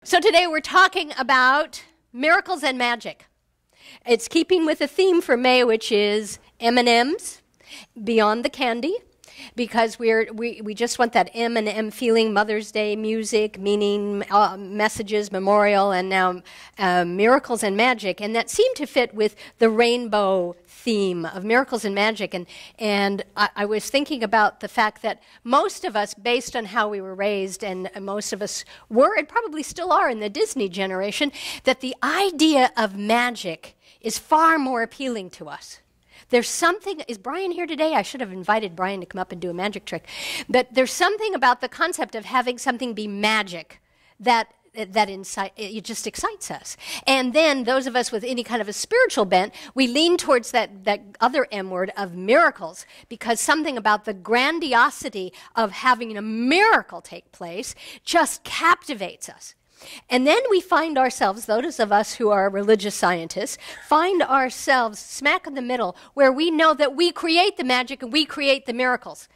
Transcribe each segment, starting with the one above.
So today we're talking about miracles and magic. It's keeping with the theme for May, which is M&Ms, beyond the candy, because we just want that M&M feeling, Mother's Day music, meaning, messages, memorial, and now miracles and magic. And that seemed to fit with the rainbow theme of miracles and magic. And I was thinking about the fact that most of us, based on how we were raised, and most of us were and probably still are in the Disney generation, that the idea of magic is far more appealing to us. There's something, is Brian here today? I should have invited Brian to come up and do a magic trick. But there's something about the concept of having something be magic that it just excites us. And then those of us with any kind of a spiritual bent, we lean towards that other M word of miracles, because something about the grandiosity of having a miracle take place just captivates us. And then we find ourselves, those of us who are religious scientists, find ourselves smack in the middle where we know that we create the magic and we create the miracles.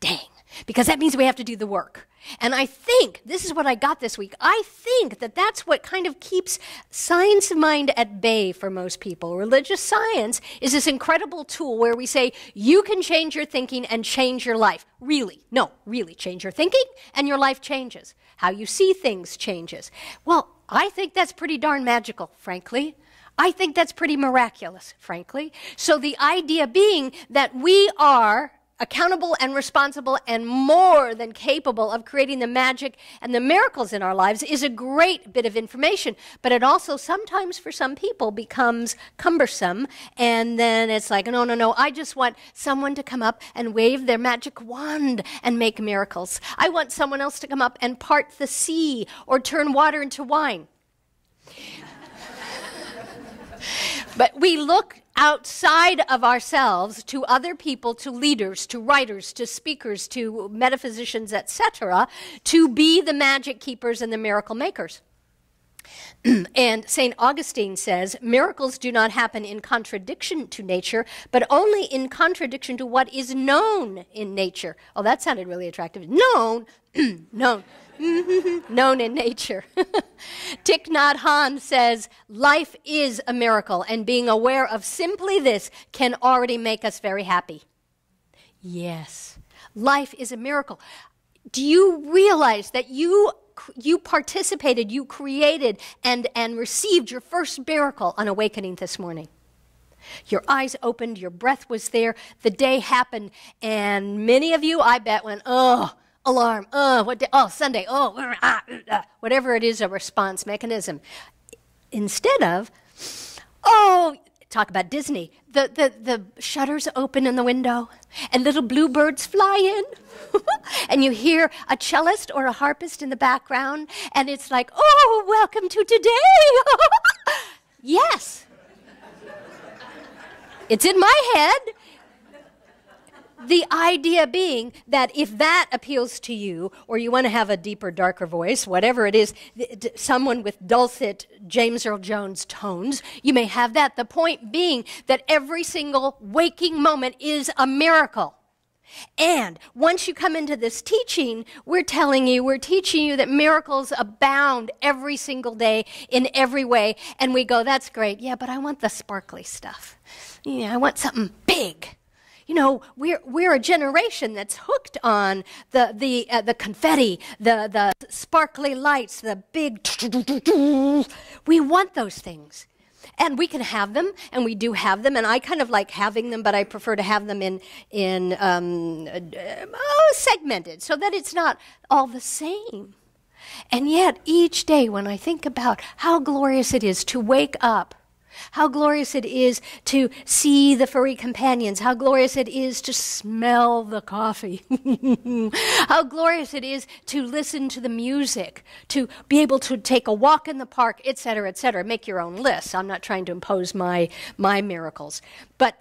Dang, because that means we have to do the work. And I think, this is what I got this week, I think that that's what kind of keeps science of mind at bay for most people. Religious science is this incredible tool where we say, you can change your thinking and change your life. Really, no, really, change your thinking and your life changes. How you see things changes. Well, I think that's pretty darn magical, frankly. I think that's pretty miraculous, frankly. So the idea being that we are accountable and responsible and more than capable of creating the magic and the miracles in our lives is a great bit of information, but it also sometimes for some people becomes cumbersome, and then it's like, no, I just want someone to come up and wave their magic wand and make miracles. I want someone else to come up and part the sea or turn water into wine. But we look outside of ourselves to other people, to leaders, to writers, to speakers, to metaphysicians, etc., to be the magic keepers and the miracle makers. And St. Augustine says, miracles do not happen in contradiction to nature, but only in contradiction to what is known in nature. Oh, that sounded really attractive. Known, known. Known in nature. Thich Nhat Hanh says, life is a miracle, and being aware of simply this can already make us very happy. Yes, life is a miracle. Do you realize that you participated, you created, and received your first miracle on awakening this morning? Your eyes opened, your breath was there, the day happened, and many of you, I bet, went, oh, alarm, what day? Oh, Sunday, whatever it is, a response mechanism. Instead of, talk about Disney, the shutters open in the window, and little bluebirds fly in, and you hear a cellist or a harpist in the background, and it's like, oh, welcome to today. Yes. It's in my head. The idea being that if that appeals to you, or you want to have a deeper, darker voice, whatever it is, someone with dulcet James Earl Jones tones, you may have that. The point being that every single waking moment is a miracle. And once you come into this teaching, we're teaching you that miracles abound every single day in every way. And we go, that's great. Yeah, but I want the sparkly stuff. Yeah, I want something big. You know, we're a generation that's hooked on the confetti, the sparkly lights, the big. We want those things, and we can have them, and we do have them. And I kind of like having them, but I prefer to have them in segmented, so that it's not all the same. And yet, each day, when I think about how glorious it is to wake up, how glorious it is to see the furry companions. How glorious it is to smell the coffee. How glorious it is to listen to the music, to be able to take a walk in the park, etc., etc. Make your own list. I'm not trying to impose my miracles. But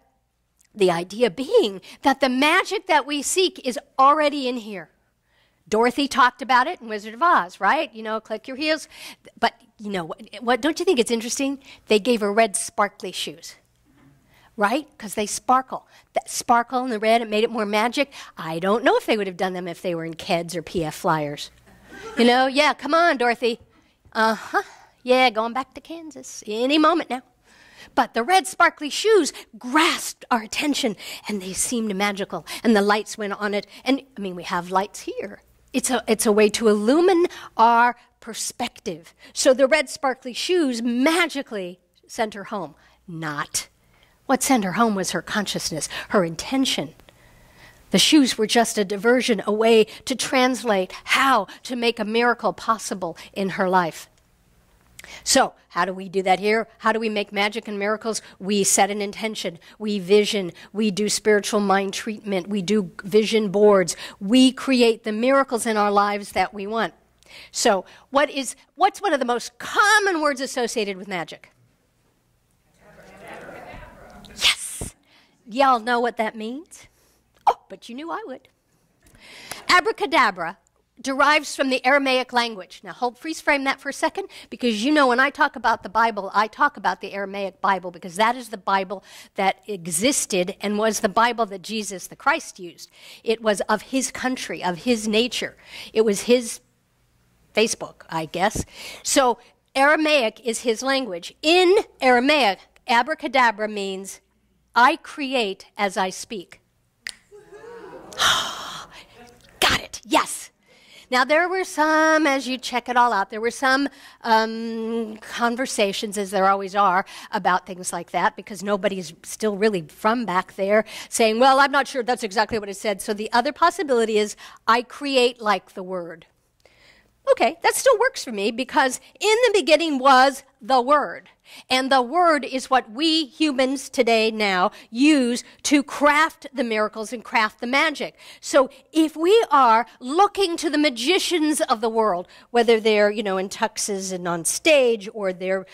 the idea being that the magic that we seek is already in here. Dorothy talked about it in Wizard of Oz, right? You know, click your heels. But, you know, what don't you think it's interesting? They gave her red sparkly shoes, right? Because they sparkle. That sparkle and the red, it made it more magic. I don't know if they would have done them if they were in Keds or PF Flyers. You know, yeah, come on, Dorothy. Uh-huh. Yeah, going back to Kansas any moment now. But the red sparkly shoes grasped our attention, and they seemed magical, and the lights went on it. And, I mean, we have lights here. It's a way to illumine our perspective. So the red sparkly shoes magically sent her home. Not. What sent her home was her consciousness, her intention. The shoes were just a diversion, a way to translate how to make a miracle possible in her life. So, how do we do that here? How do we make magic and miracles? We set an intention. We vision. We do spiritual mind treatment. We do vision boards. We create the miracles in our lives that we want. So, what's one of the most common words associated with magic? Yes. Y'all know what that means? Oh, but you knew I would. Abracadabra derives from the Aramaic language. Now, freeze frame that for a second, because you know when I talk about the Bible, I talk about the Aramaic Bible, because that is the Bible that existed and was the Bible that Jesus the Christ used. It was of his country, of his nature. It was his Facebook, I guess. So Aramaic is his language. In Aramaic, abracadabra means I create as I speak. Got it, yes. Now, there were some, as you check it all out, there were some conversations, as there always are, about things like that, because nobody's still really from back there saying, well, I'm not sure that's exactly what it said. So the other possibility is, I create like the Word. Okay, that still works for me, because in the beginning was the Word. And the Word is what we humans today now use to craft the miracles and craft the magic. So if we are looking to the magicians of the world, whether they're, in tuxes and on stage, or they're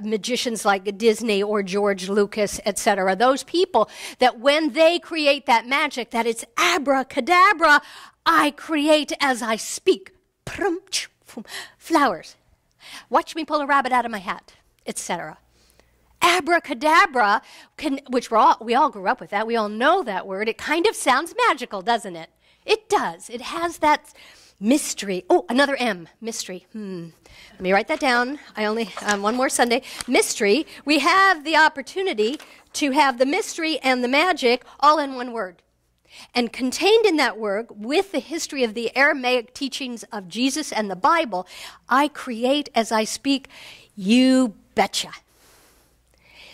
magicians like Disney or George Lucas, etc., those people that when they create that magic, that it's abracadabra, I create as I speak. Flowers. Watch me pull a rabbit out of my hat, etc. Abracadabra, which we all grew up with that. We all know that word. It kind of sounds magical, doesn't it? It does. It has that mystery. Oh, another M, mystery. Let me write that down. I only, one more Sunday. Mystery. We have the opportunity to have the mystery and the magic all in one word. And contained in that word, with the history of the Aramaic teachings of Jesus and the Bible, I create as I speak, you betcha.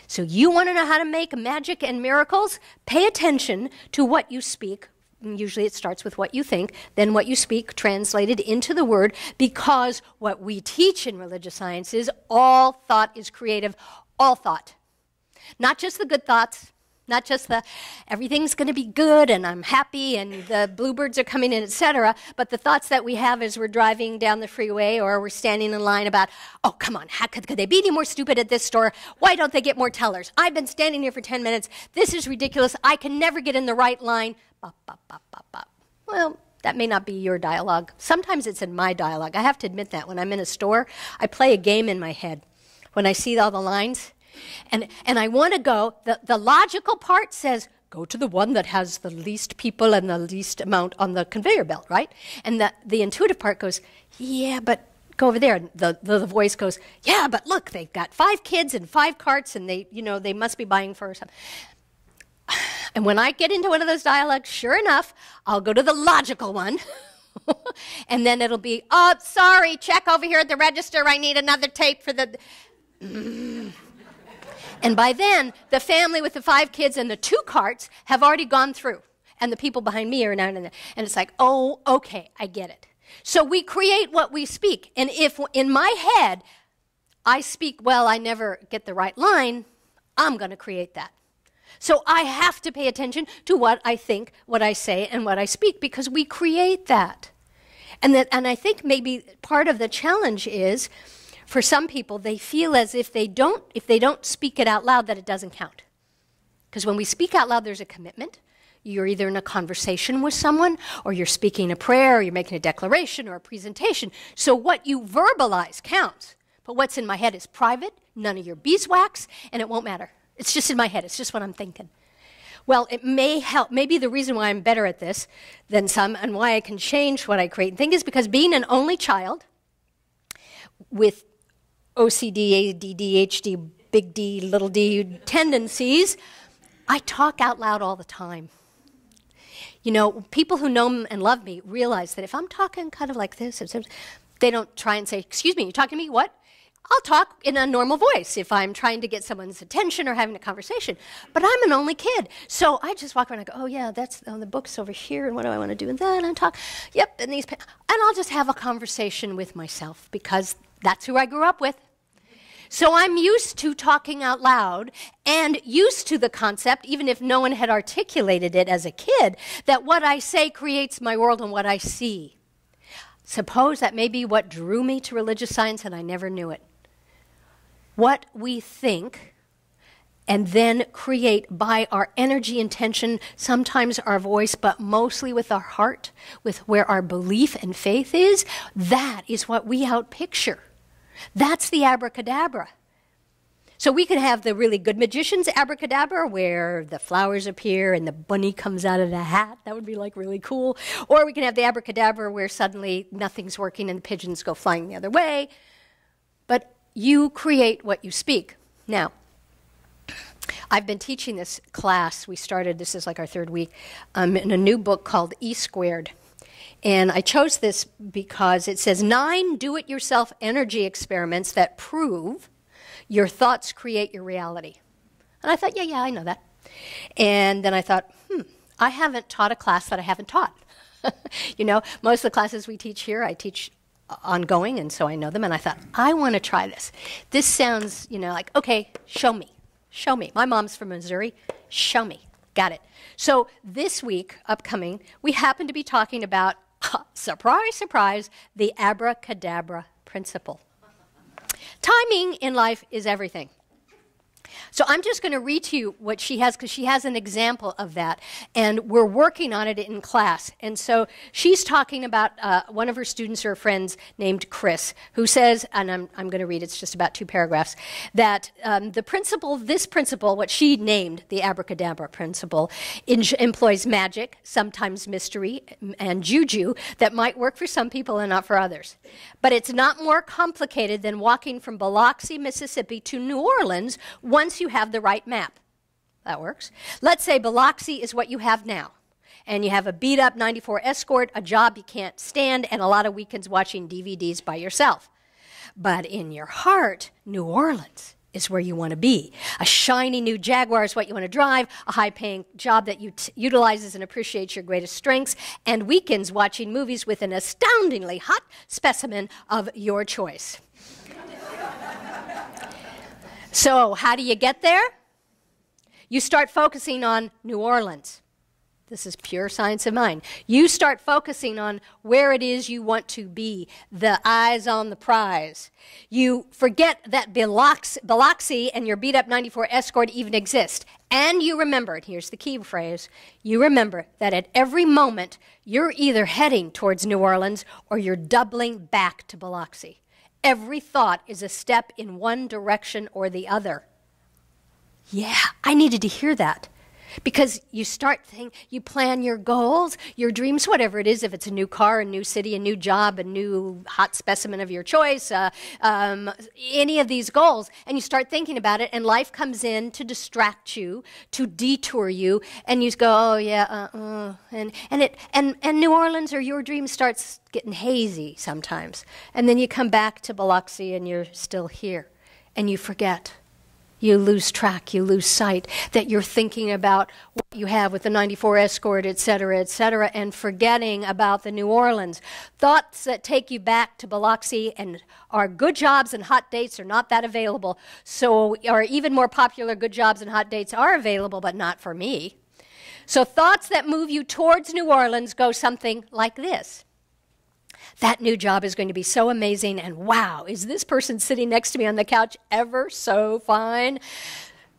So you want to know how to make magic and miracles? Pay attention to what you speak. Usually it starts with what you think, then what you speak translated into the word, because what we teach in religious science is all thought is creative, all thought. Not just the good thoughts, not just the everything's going to be good and I'm happy and the bluebirds are coming in, etc., but the thoughts that we have as we're driving down the freeway or we're standing in line about, oh, come on, how could they be any more stupid at this store? Why don't they get more tellers? I've been standing here for 10 minutes. This is ridiculous. I can never get in the right line. Bop, bop, bop, bop, bop. Well, that may not be your dialogue. Sometimes it's in my dialogue. I have to admit that. When I'm in a store, I play a game in my head. When I see all the lines, and I want to go, the logical part says, go to the one that has the least people and the least amount on the conveyor belt, right? And the intuitive part goes, yeah, but go over there. And the voice goes, yeah, but look, they've got 5 kids and 5 carts, and they must be buying for something. And when I get into one of those dialogues, sure enough, I'll go to the logical one. And then it'll be, oh, sorry, check over here at the register. I need another tape for the... And by then, the family with the 5 kids and the 2 carts have already gone through. And the people behind me are now, and it's like, oh, okay, I get it. So we create what we speak. And if in my head, I speak, well, I never get the right line, I'm going to create that. So I have to pay attention to what I think, what I say, and what I speak, because we create that. And I think maybe part of the challenge is, for some people, they feel as if they don't speak it out loud, that it doesn't count. Because when we speak out loud, there's a commitment. You're either in a conversation with someone, or you're speaking a prayer, or you're making a declaration or a presentation. So what you verbalize counts. But what's in my head is private, none of your beeswax, and it won't matter. It's just in my head. It's just what I'm thinking. Well, it may help. Maybe the reason why I'm better at this than some, and why I can change what I create and think, is because being an only child, with OCD, ADD, HD, big D, little d tendencies, I talk out loud all the time. You know, people who know me and love me realize that if I'm talking kind of like this, they don't try and say, excuse me, you're talking to me, what? I'll talk in a normal voice if I'm trying to get someone's attention or having a conversation. But I'm an only kid. So I just walk around and go, oh yeah, that's the book's over here, and what do I want to do? And then I talk, yep, and I'll just have a conversation with myself because that's who I grew up with. So I'm used to talking out loud and used to the concept, even if no one had articulated it as a kid, that what I say creates my world and what I see. Suppose that may be what drew me to religious science and I never knew it. What we think and then create by our energy, intention, sometimes our voice, but mostly with our heart, with where our belief and faith is, that is what we outpicture. That's the abracadabra. So we can have the really good magician's abracadabra where the flowers appear and the bunny comes out of the hat. That would be like really cool. Or we can have the abracadabra where suddenly nothing's working and the pigeons go flying the other way. But you create what you speak. Now, I've been teaching this class. We started, this is like our third week, in a new book called E Squared. And I chose this because it says 9 do-it-yourself energy experiments that prove your thoughts create your reality. And I thought, yeah, I know that. And then I thought, I haven't taught a class that I haven't taught. You know, most of the classes we teach here, I teach ongoing, and so I know them. And I thought, I want to try this. This sounds, you know, like, okay, show me. Show me. My mom's from Missouri. Show me. Got it. So this week, upcoming, we happen to be talking about, surprise, surprise, the abracadabra principle. Timing in life is everything. So I'm just going to read to you what she has, because she has an example of that, and we're working on it in class. And so she's talking about one of her students or friends named Chris, who says, and I'm going to read, it's just about 2 paragraphs, that this principle, what she named the abracadabra principle, employs magic, sometimes mystery, and juju that might work for some people and not for others. But it's not more complicated than walking from Biloxi, Mississippi to New Orleans once you have the right map. That works. Let's say Biloxi is what you have now, and you have a beat-up 94 Escort, a job you can't stand, and a lot of weekends watching DVDs by yourself. But in your heart, New Orleans is where you want to be. A shiny new Jaguar is what you want to drive, a high-paying job that utilizes and appreciates your greatest strengths, and weekends watching movies with an astoundingly hot specimen of your choice. So how do you get there? You start focusing on New Orleans. This is pure science of mind. You start focusing on where it is you want to be, the eyes on the prize. You forget that Biloxi and your beat-up 94 Escort even exist. And you remember, and here's the key phrase, you remember that at every moment you're either heading towards New Orleans or you're doubling back to Biloxi. Every thought is a step in one direction or the other. Yeah, I needed to hear that. Because you start thinking, you plan your goals, your dreams, whatever it is, if it's a new car, a new city, a new job, a new hot specimen of your choice, any of these goals, and you start thinking about it, and life comes in to distract you, to detour you, and you go, oh yeah, and New Orleans or your dream starts getting hazy sometimes, and then you come back to Biloxi and you're still here, and you forget. You lose track, you lose sight that you're thinking about what you have with the 94 Escort, et cetera, and forgetting about the New Orleans. Thoughts that take you back to Biloxi and our good jobs and hot dates are not that available. So, or even more popular good jobs and hot dates are available, but not for me. So thoughts that move you towards New Orleans go something like this. That new job is going to be so amazing, and wow, is this person sitting next to me on the couch ever so fine?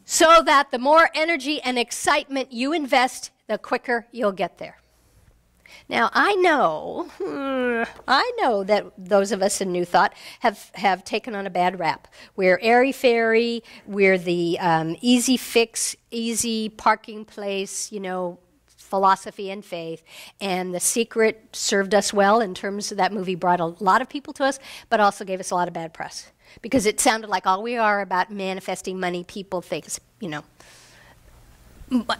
So that the more energy and excitement you invest, the quicker you'll get there. Now, I know that those of us in New Thought have taken on a bad rap. We're airy-fairy, we're the easy fix, easy parking place, you know, philosophy and faith. And The Secret served us well in terms of that movie brought a lot of people to us, but also gave us a lot of bad press. Because it sounded like all we are about manifesting money, people, things, you know.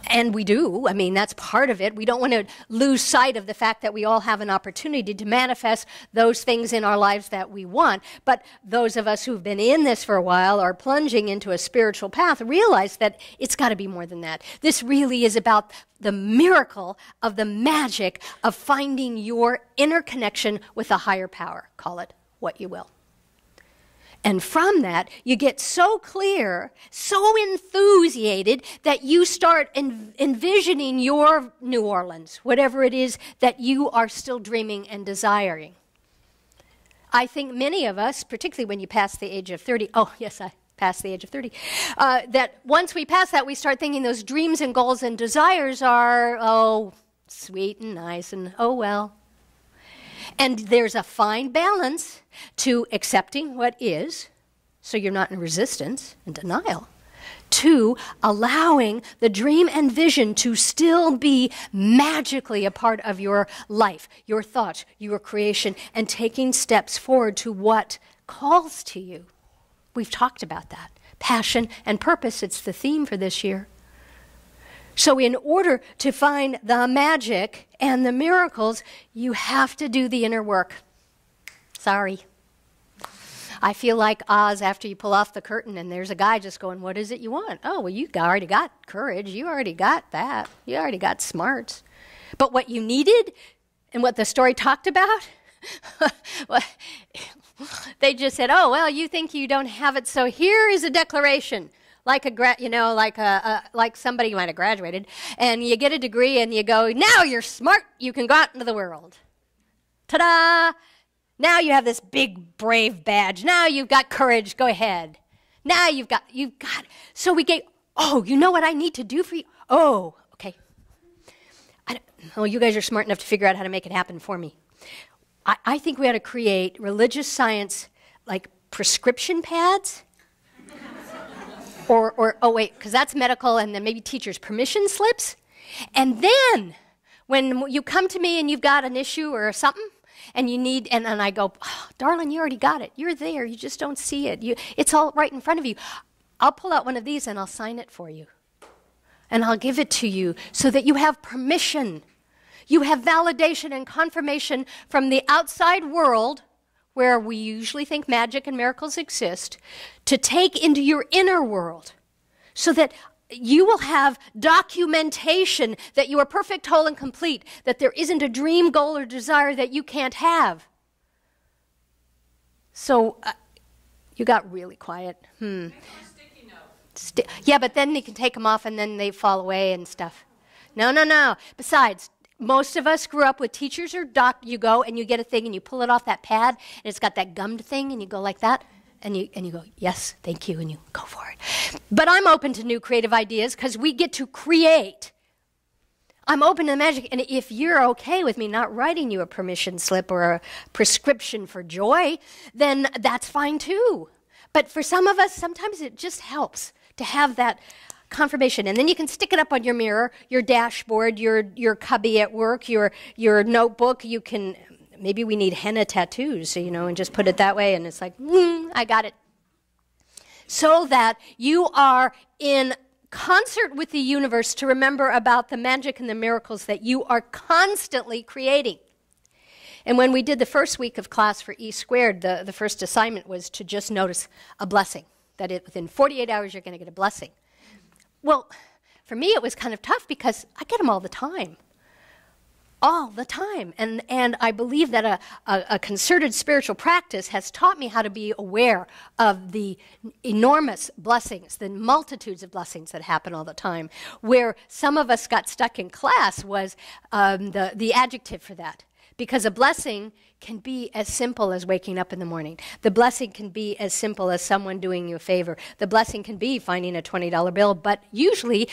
And we do. I mean, that's part of it. We don't want to lose sight of the fact that we all have an opportunity to manifest those things in our lives that we want. But those of us who've been in this for a while or plunging into a spiritual path realize that it's got to be more than that. This really is about the miracle of the magic of finding your inner connection with a higher power. Call it what you will. And from that, you get so clear, so enthusiastic that you start envisioning your New Orleans, whatever it is that you are still dreaming and desiring. I think many of us, particularly when you pass the age of 30, oh, yes, I passed the age of 30, that once we pass that, we start thinking those dreams and goals and desires are, oh, sweet and nice and, oh, well. And there's a fine balance to accepting what is, so you're not in resistance and denial, to allowing the dream and vision to still be magically a part of your life, your thoughts, your creation, and taking steps forward to what calls to you. We've talked about that. Passion and purpose, it's the theme for this year. So in order to find the magic and the miracles, you have to do the inner work. Sorry. I feel like Oz after you pull off the curtain and there's a guy just going, what is it you want? Oh, well, you already got courage. You already got that. You already got smarts. But what you needed and what the story talked about, well, they just said, oh, well, you think you don't have it, so here is a declaration. Like like somebody who might have graduated, and you get a degree and you go, now you're smart, you can go out into the world. Ta-da! Now you have this big, brave badge. Now you've got courage, go ahead. Now you've got, so we gave, oh, you know what I need to do for you? Oh, okay. Oh, you guys are smart enough to figure out how to make it happen for me. I think we ought to create religious science, like prescription pads. Or oh wait, because that's medical, and then maybe teachers' permission slips. And then, when you come to me and you've got an issue or something, and you need, and I go, oh, darling, you already got it. You're there. You just don't see it. It's all right in front of you. I'll pull out one of these and I'll sign it for you. And I'll give it to you so that you have permission. You have validation and confirmation from the outside world, where we usually think magic and miracles exist, to take into your inner world so that you will have documentation that you are perfect, whole, and complete, that there isn't a dream, goal, or desire that you can't have. So you got really quiet. Make them a sticky note. Yeah, but then you can take them off and then they fall away and stuff. No. Besides, most of us grew up with teachers or you go and you get a thing and you pull it off that pad and it's got that gummed thing and you go like that and you go, yes, thank you, and you go for it. But I'm open to new creative ideas because we get to create. I'm open to the magic, and if you're okay with me not writing you a permission slip or a prescription for joy, then that's fine too. But for some of us, sometimes it just helps to have that confirmation, and then you can stick it up on your mirror, your dashboard, your cubby at work, your notebook. You can, maybe we need henna tattoos, and just put it that way, and it's like, I got it. So that you are in concert with the universe to remember about the magic and the miracles that you are constantly creating. And when we did the first week of class for E squared, the first assignment was to just notice a blessing, that within 48 hours you're going to get a blessing. Well, for me it was kind of tough because I get them all the time. All the time. And I believe that a concerted spiritual practice has taught me how to be aware of the enormous blessings, the multitudes of blessings that happen all the time. Where some of us got stuck in class was the adjective for that. Because a blessing can be as simple as waking up in the morning. The blessing can be as simple as someone doing you a favor. The blessing can be finding a $20 bill, but usually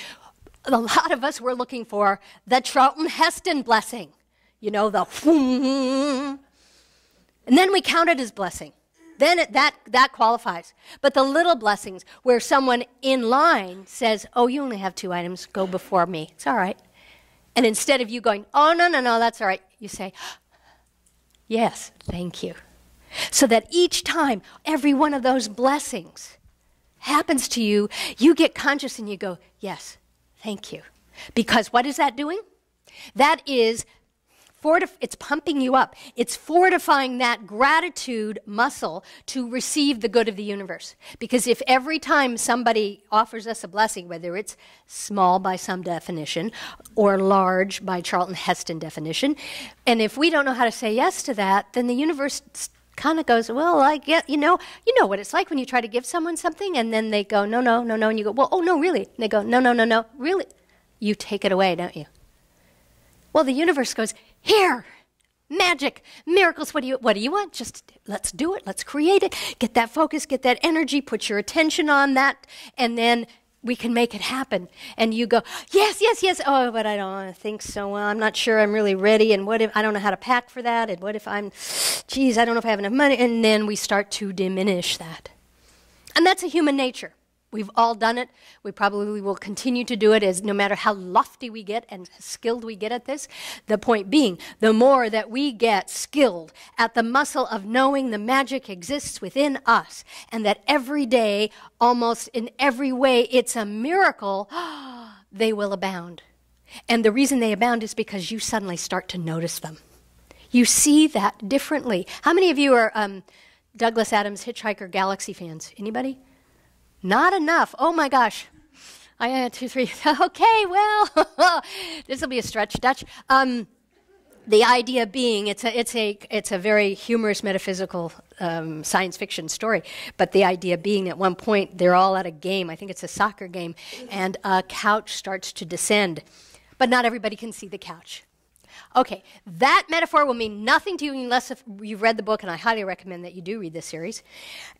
a lot of us were looking for the Charlton Heston blessing, the and then we count it as blessing. Then that qualifies. But the little blessings where someone in line says, oh, you only have 2 items, go before me. It's all right. And instead of you going, oh, no, no, no, that's all right, you say, yes, thank you. So that each time, every one of those blessings happens to you, you get conscious and you go, yes, thank you. Because what is that doing? That is, it's pumping you up. It's fortifying that gratitude muscle to receive the good of the universe. Because if every time somebody offers us a blessing, whether it's small by some definition or large by Charlton Heston definition, and if we don't know how to say yes to that, then the universe kind of goes, well, I get, you know what it's like when you try to give someone something and then they go, no, no, no, no, and you go, well, oh, no, really? And they go, no, no, no, no, really? You take it away, don't you? Well, the universe goes, here, magic, miracles, what do you want? Just let's do it, let's create it, get that focus, get that energy, put your attention on that, and then we can make it happen. And you go, yes, yes, yes, oh, but I don't think so, well, I'm not sure I'm really ready, and what if, I don't know how to pack for that, and what if I don't know if I have enough money, and then we start to diminish that. And that's a human nature. We've all done it. We probably will continue to do it, as no matter how lofty we get and skilled we get at this. The point being, the more that we get skilled at the muscle of knowing the magic exists within us, and that every day, almost in every way, it's a miracle, they will abound. And the reason they abound is because you suddenly start to notice them. You see that differently. How many of you are Douglas Adams' Hitchhiker Galaxy fans? Anybody? Not enough. Oh my gosh. I had 2, 3. Okay, well, this will be a stretch, Dutch. The idea being, it's a very humorous metaphysical science fiction story. But the idea being, at one point, they're all at a game. I think it's a soccer game, and a couch starts to descend, but not everybody can see the couch. Okay, that metaphor will mean nothing to you unless if you've read the book, and I highly recommend that you do read this series.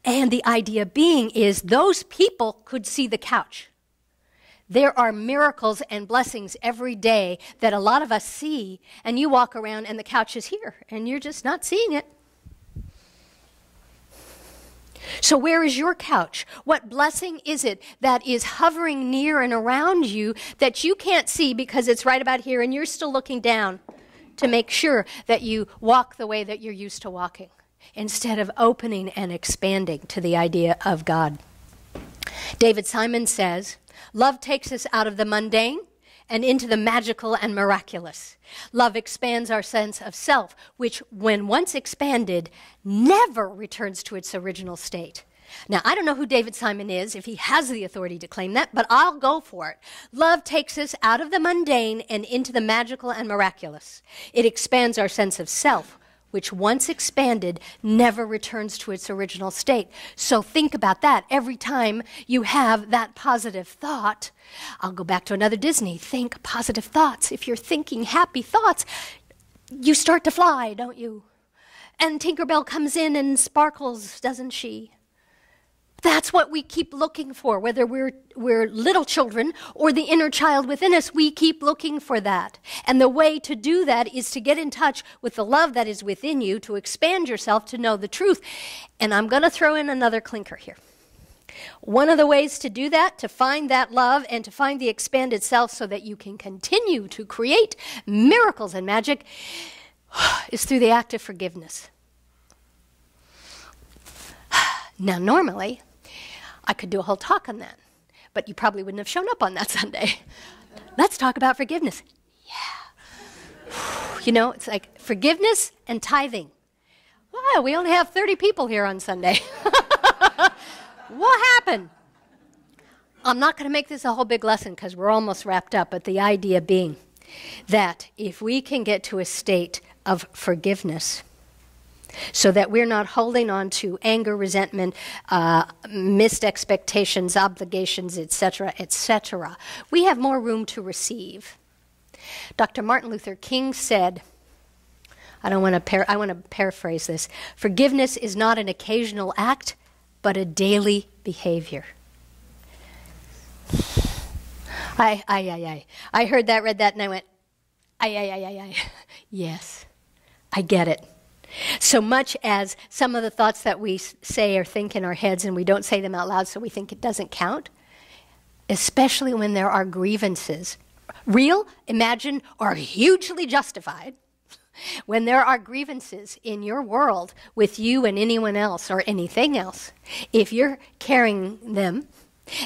And the idea being is those people could see the couch. There are miracles and blessings every day that a lot of us see, and you walk around and the couch is here, and you're just not seeing it. So where is your couch? What blessing is it that is hovering near and around you that you can't see because it's right about here and you're still looking down to make sure that you walk the way that you're used to walking, instead of opening and expanding to the idea of God? David Simon says, love takes us out of the mundane and into the magical and miraculous. Love expands our sense of self, which, when once expanded, never returns to its original state. Now, I don't know who David Simon is, if he has the authority to claim that, but I'll go for it. Love takes us out of the mundane and into the magical and miraculous. It expands our sense of self, which, once expanded, never returns to its original state. So think about that. Every time you have that positive thought, I'll go back to another Disney, think positive thoughts. If you're thinking happy thoughts, you start to fly, don't you? And Tinkerbell comes in and sparkles, doesn't she? That's what we keep looking for, whether we're little children or the inner child within us, we keep looking for that. And the way to do that is to get in touch with the love that is within you, to expand yourself, to know the truth. And I'm going to throw in another clinker here. One of the ways to do that, to find that love and to find the expanded self so that you can continue to create miracles and magic, is through the act of forgiveness. Now, normally, I could do a whole talk on that, but you probably wouldn't have shown up on that Sunday. Let's talk about forgiveness. Yeah. You know, it's like forgiveness and tithing. Wow, we only have 30 people here on Sunday. What happened? I'm not going to make this a whole big lesson because we're almost wrapped up, but the idea being that if we can get to a state of forgiveness, so that we're not holding on to anger, resentment, missed expectations, obligations, etc., etc., we have more room to receive. Dr. Martin Luther King said, I want to paraphrase this, forgiveness is not an occasional act, but a daily behavior. I heard that, read that, and I went, yes, I get it. So much as some of the thoughts that we say or think in our heads and we don't say them out loud so we think it doesn't count, especially when there are grievances, real, imagined, or hugely justified, when there are grievances in your world with you and anyone else or anything else, if you're carrying them,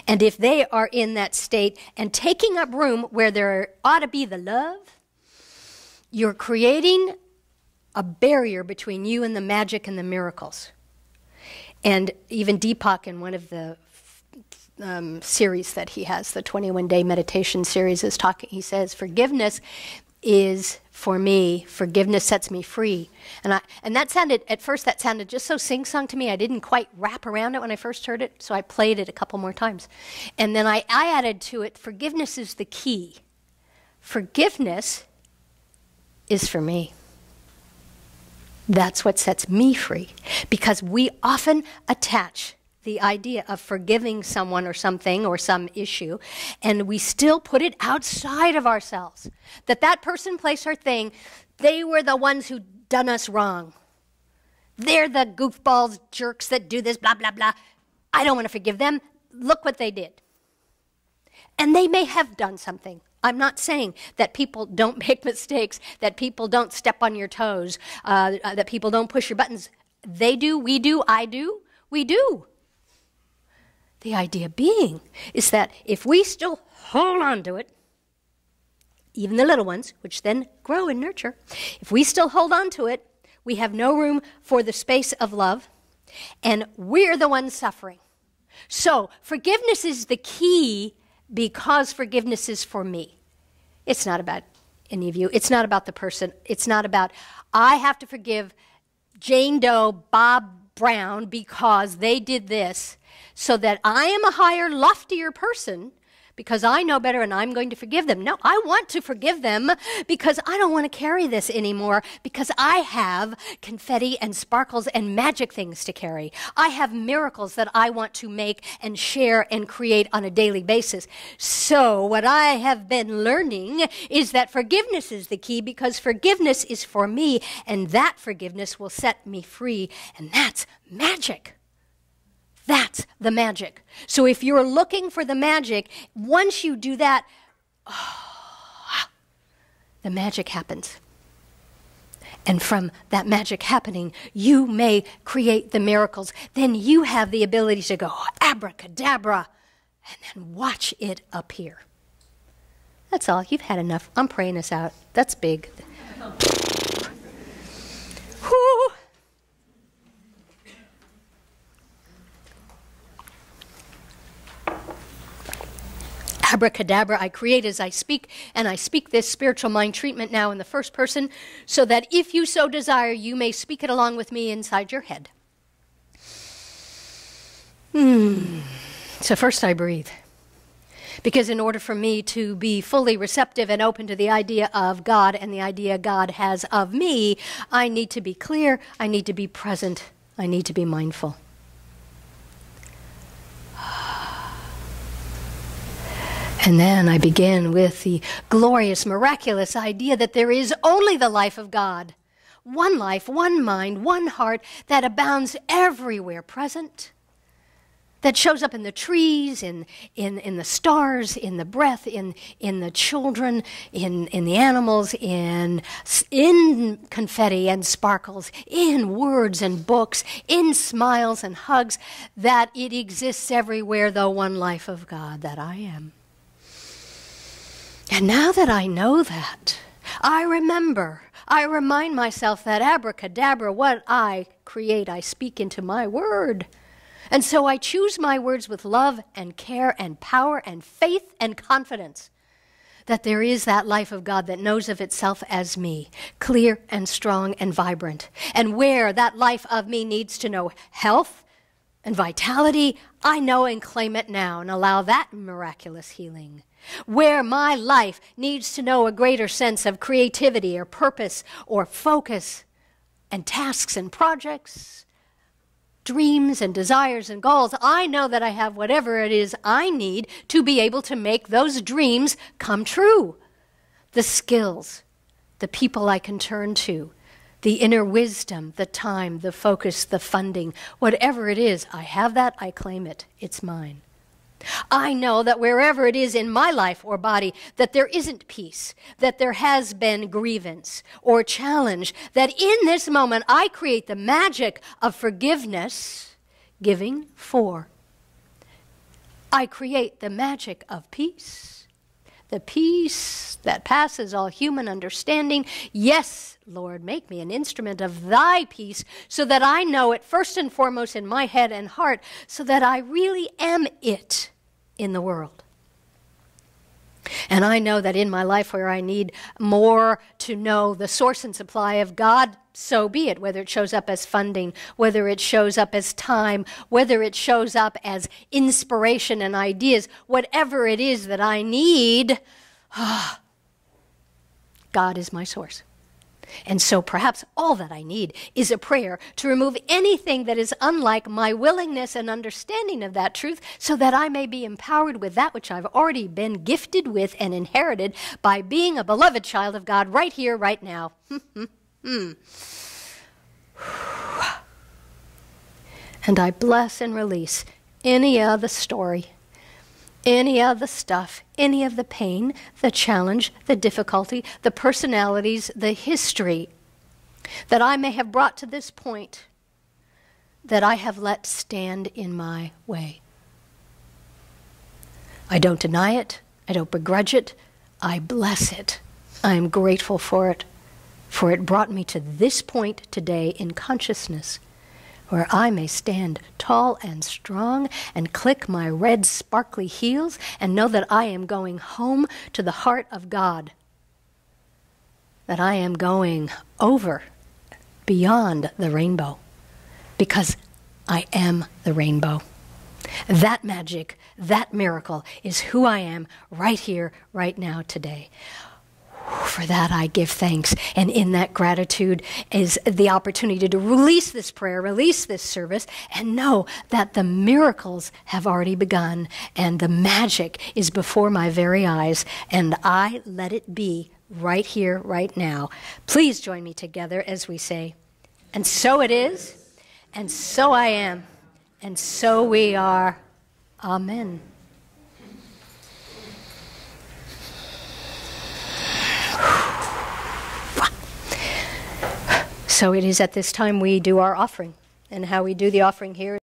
and if they are in that state and taking up room where there ought to be the love, you're creating a barrier between you and the magic and the miracles. And even Deepak, in one of the series that he has, the 21-day meditation series, is talking. He says, forgiveness is, for me, forgiveness sets me free. And that sounded, at first that sounded just so sing-song to me. I didn't quite wrap around it when I first heard it, so I played it a couple more times. And then I added to it, forgiveness is the key. Forgiveness is for me. That's what sets me free. Because we often attach the idea of forgiving someone or something or some issue, and we still put it outside of ourselves. That person, place, or thing, they were the ones who done us wrong. They're the goofballs, jerks that do this, blah, blah, blah. I don't want to forgive them. Look what they did. And they may have done something. I'm not saying that people don't make mistakes, that people don't step on your toes, that people don't push your buttons. They do, we do, I do, we do. The idea being is that if we still hold on to it, even the little ones, which then grow and nurture, if we still hold on to it, we have no room for the space of love, and we're the ones suffering. So forgiveness is the key because forgiveness is for me. It's not about any of you. It's not about the person. It's not about, I have to forgive Jane Doe, Bob Brown because they did this, so that I am a higher, loftier person because I know better and I'm going to forgive them. No, I want to forgive them because I don't want to carry this anymore, because I have confetti and sparkles and magic things to carry. I have miracles that I want to make and share and create on a daily basis. So what I have been learning is that forgiveness is the key, because forgiveness is for me, and that forgiveness will set me free, and that's magic. That's the magic. So if you're looking for the magic, once you do that, the magic happens. And from that magic happening, you may create the miracles. Then you have the ability to go abracadabra and then watch it appear. That's all. You've had enough. I'm praying us out. That's big. Whew. Abracadabra, I create as I speak, and I speak this spiritual mind treatment now in the first person, so that if you so desire, you may speak it along with me inside your head. So first I breathe. Because in order for me to be fully receptive and open to the idea of God and the idea God has of me, I need to be clear, I need to be present, I need to be mindful. And then I begin with the glorious, miraculous idea that there is only the life of God. One life, one mind, one heart that abounds everywhere present, that shows up in the trees, in the stars, in the breath, in the children, in the animals, in confetti and sparkles, in words and books, in smiles and hugs, that it exists everywhere, the one life of God that I am. And now that I know that, I remind myself that abracadabra, what I create, I speak into my word. And so I choose my words with love and care and power and faith and confidence that there is that life of God that knows of itself as me, clear and strong and vibrant. And where that life of me needs to know health and vitality, I know and claim it now and allow that miraculous healing. Where my life needs to know a greater sense of creativity or purpose or focus and tasks and projects, dreams and desires and goals, I know that I have whatever it is I need to be able to make those dreams come true. The skills, the people I can turn to, the inner wisdom, the time, the focus, the funding, whatever it is, I have that, I claim it, it's mine. I know that wherever it is in my life or body that there isn't peace, that there has been grievance or challenge, that in this moment I create the magic of forgiveness, giving, for. I create the magic of peace, the peace that passes all human understanding. Yes, Lord, make me an instrument of thy peace so that I know it first and foremost in my head and heart, so that I really am it in the world. And I know that in my life where I need more to know the source and supply of God, so be it, whether it shows up as funding, whether it shows up as time, whether it shows up as inspiration and ideas, whatever it is that I need, God is my source. And so perhaps all that I need is a prayer to remove anything that is unlike my willingness and understanding of that truth, so that I may be empowered with that which I've already been gifted with and inherited by being a beloved child of God right here, right now. And I bless and release any of the story, any of the stuff, any of the pain, the challenge, the difficulty, the personalities, the history that I may have brought to this point that I have let stand in my way. I don't deny it. I don't begrudge it. I bless it. I am grateful for it brought me to this point today in consciousness, where I may stand tall and strong and click my red sparkly heels and know that I am going home to the heart of God, that I am going over, beyond the rainbow, because I am the rainbow. That magic, that miracle is who I am right here, right now, today. For that I give thanks, and in that gratitude is the opportunity to release this prayer, release this service, and know that the miracles have already begun, and the magic is before my very eyes, and I let it be right here, right now. Please join me together as we say, and so it is, and so I am, and so we are. Amen. So it is at this time we do our offering. And how we do the offering here